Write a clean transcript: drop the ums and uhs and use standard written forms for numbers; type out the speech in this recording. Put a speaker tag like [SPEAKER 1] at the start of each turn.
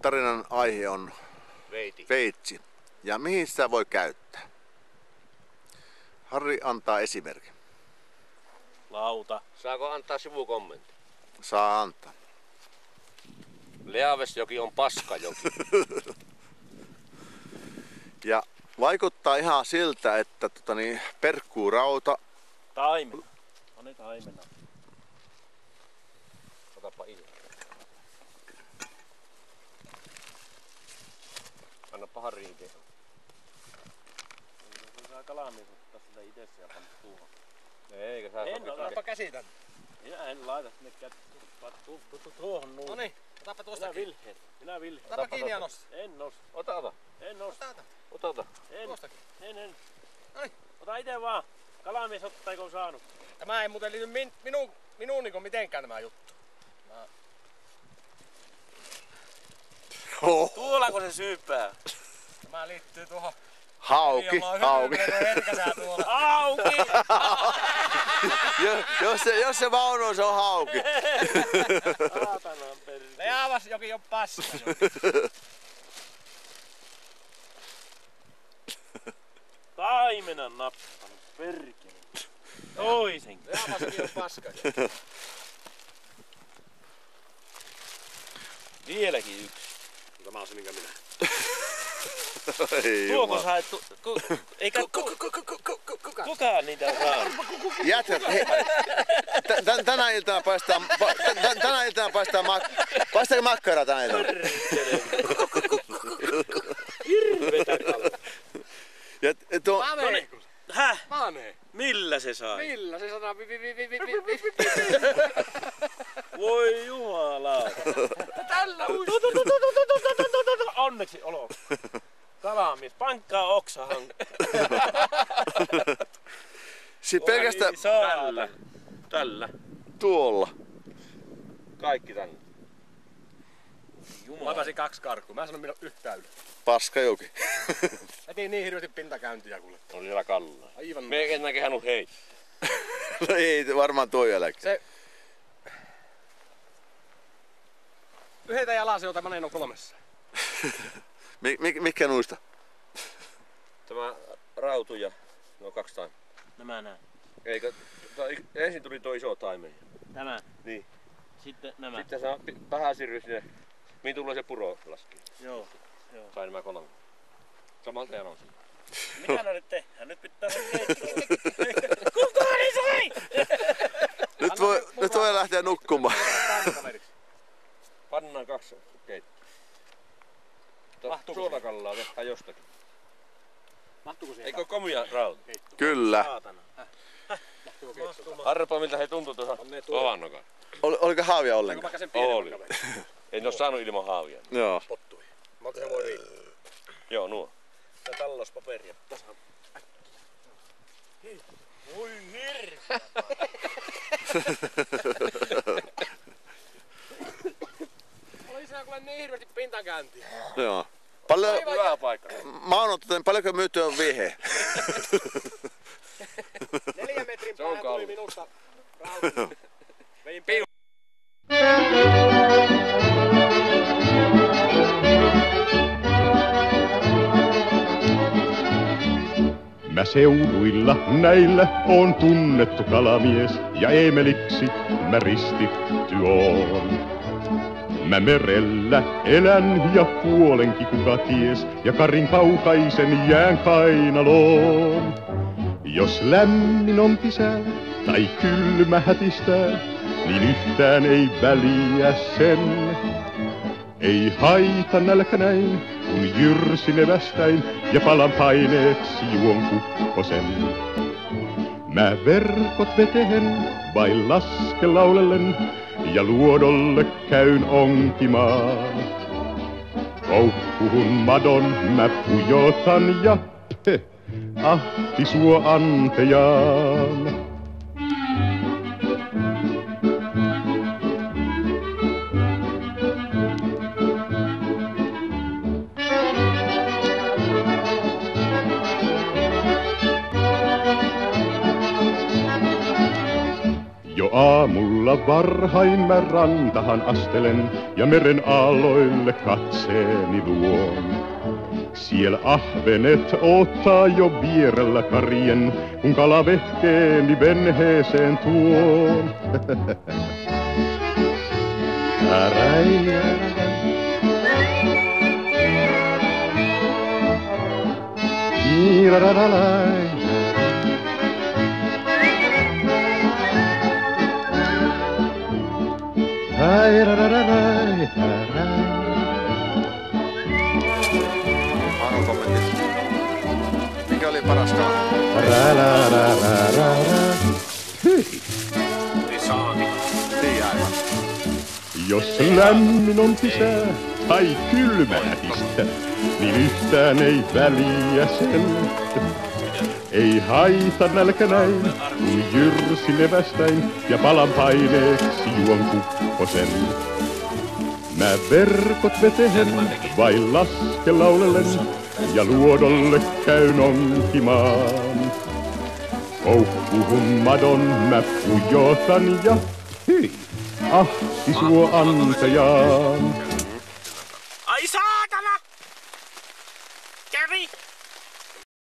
[SPEAKER 1] Tarinan aihe on veitsi. Ja mihin sitä voi käyttää? Harri antaa esimerkin.
[SPEAKER 2] Lauta.
[SPEAKER 3] Saako antaa sivukommentti?
[SPEAKER 1] Saa antaa.
[SPEAKER 3] Leavesjoki on paskajoki.
[SPEAKER 1] Ja vaikuttaa ihan siltä, että perkkuu rauta.
[SPEAKER 2] Taimena. Pane taimena.
[SPEAKER 3] Otapa ilma. Annapa Harriin keho.
[SPEAKER 2] Saa kalamies ottaa sitä itse ja panna tuohon.
[SPEAKER 3] Eikö sä
[SPEAKER 2] En
[SPEAKER 4] Otapa käsi tänne.
[SPEAKER 2] Minä en laita sinne kättä. Tuohon nuun.
[SPEAKER 4] Noniin, otapa tuosta kiinni.
[SPEAKER 2] Minä vilheen.
[SPEAKER 4] Otapa kiinni ja nosta.
[SPEAKER 2] En nosta.
[SPEAKER 3] Ota.
[SPEAKER 2] En nosta.
[SPEAKER 4] Otata.
[SPEAKER 2] En.
[SPEAKER 4] Tuostakin.
[SPEAKER 2] En.
[SPEAKER 4] Noniin.
[SPEAKER 2] Ota ite vaan. Kalamies ottaa, eikö on saanut.
[SPEAKER 4] Tämä ei muuten liity minuun niinku mitenkään nämä juttu.
[SPEAKER 2] Tuollako se syyppää?
[SPEAKER 4] Tämä liittyy tuohon.
[SPEAKER 1] Hauki.
[SPEAKER 2] Auki!
[SPEAKER 1] Jos se vaunu on, se on hauki.
[SPEAKER 2] Saatanan perkele.
[SPEAKER 4] Leavesjoki on paska.
[SPEAKER 2] Taimenan nappanut. Perkele. Toisen.
[SPEAKER 4] Leavesjoki on paska.
[SPEAKER 2] Vieläkin yksi.
[SPEAKER 4] Tämä on se minkä minä.
[SPEAKER 1] Ei
[SPEAKER 2] Tuoko
[SPEAKER 1] jumala.
[SPEAKER 2] sä et... Eikä kukaan niitä on saanut.
[SPEAKER 1] Jätkät, hei. Tänä iltana paistaa paistaako makkaraa tänä iltana?
[SPEAKER 2] Hirvetä kala.
[SPEAKER 1] Ja
[SPEAKER 4] Pane!
[SPEAKER 2] Häh?
[SPEAKER 4] Pane!
[SPEAKER 2] Millä se sai?
[SPEAKER 4] Millä se sanoo?
[SPEAKER 2] Voi jumala.
[SPEAKER 4] Tällä
[SPEAKER 2] Onneksi olo. Kalamies, pankkaa oksahan.
[SPEAKER 1] pelkästään
[SPEAKER 2] Tällä.
[SPEAKER 1] tuolla.
[SPEAKER 3] Kaikki tänne.
[SPEAKER 4] Mä pääsin 2 karkuun. Mä en sanonut yhtään yli.
[SPEAKER 1] Paskajoki.
[SPEAKER 4] Heti niin hirveästi pintakäyntiä kuule.
[SPEAKER 3] On siellä kallaa.
[SPEAKER 4] Aivan.
[SPEAKER 3] Me en näkehännyt hei.
[SPEAKER 1] No ei varmaan tuo jälkeen.
[SPEAKER 4] Se... Yhdeltä jalaselta mä on 3.
[SPEAKER 1] Mikä nuista?
[SPEAKER 3] Tämä rautu ja no 2 taimea.
[SPEAKER 2] Nämä näin.
[SPEAKER 3] Eikö? Ensin tuli tuo iso taimen.
[SPEAKER 2] Tämä.
[SPEAKER 3] Niin.
[SPEAKER 2] Sitten nämä.
[SPEAKER 3] Sitten saa vähän sirry sinne. Mihin tulee se puro laskee?
[SPEAKER 2] Joo.
[SPEAKER 3] Sain nämä 3. Saman teidän on siinä.
[SPEAKER 2] Mitä ne nyt tehdään? Nyt pitää olla keittiö. Kukaan ei sai!
[SPEAKER 1] Nyt voi lähteä nukkumaan.
[SPEAKER 3] Pannaan 2 keittiöä.
[SPEAKER 4] Mahtuuko
[SPEAKER 3] Suolakallaa tehdään jostakin.
[SPEAKER 4] Mahtuuko siihen?
[SPEAKER 3] Eikö komia rauta?
[SPEAKER 1] Kyllä.
[SPEAKER 2] Saatana.
[SPEAKER 3] Arpa miltä he tuntuu tuossa lavannokaan.
[SPEAKER 1] Oliko haavia
[SPEAKER 4] Onko
[SPEAKER 1] ollenkaan?
[SPEAKER 4] vaikka sen pienen
[SPEAKER 3] Oli.
[SPEAKER 4] kaveri?
[SPEAKER 3] En oo saanut ilman haavia.
[SPEAKER 1] Joo.
[SPEAKER 4] Pottui. Monta se voi riittää?
[SPEAKER 3] Joo, nuo.
[SPEAKER 2] Tää tallospaperia. Tasa. Voi hirveä.
[SPEAKER 4] Oli siinä kuule niin hirveästi pintakäyntiä.
[SPEAKER 1] Joo. Paljon,
[SPEAKER 3] Hyvä paikka.
[SPEAKER 1] mä oon ottanut, paljonko myyty on vihe?
[SPEAKER 4] 4 metrin
[SPEAKER 3] Se on
[SPEAKER 4] päähän tuli
[SPEAKER 3] kallis.
[SPEAKER 4] minusta rauta. Vein
[SPEAKER 5] Mä seuduilla näillä on tunnettu kalamies ja Eemeliksi mä ristitty oon. Mä merellä elän ja puolenkin kuka ties ja Karin kaukaisen jään kainaloon. Jos lämmin on pisää tai kylmä hätistää, niin yhtään ei väliä sen. Ei haita nälkä näin, kun jyrsin evästäin ja palan paineeksi juon kukkosen. Mä verkot vetehen vain laske laulellen ja luodolle käyn onkimaan. Koukkuhun madon mä pujotan ja ahti suo antejaan. Jo aamulla varhain mä rantahan astelen ja meren aalloille katseeni luon. Siellä ahvenet ottaa jo vierellä karjen, kun kalavehkeeni venheeseen tuon.
[SPEAKER 1] Aron kommentit. Mikä oli paras kala? Niin aivan.
[SPEAKER 5] Jos lämmin on pisää tai kylmää pistää, niin yhtään ei väliä sen. Ei haita nälkä näin, kun jyrsin evästäin ja palan paineeksi juon kukkosen. Mä verkot vetehen vain laske laulellen ja luodolle käyn onkimaan. Koukkuhun madon mä pujotan ja hyi, ahti suo antajaan.
[SPEAKER 2] Ai saatana! Kävi!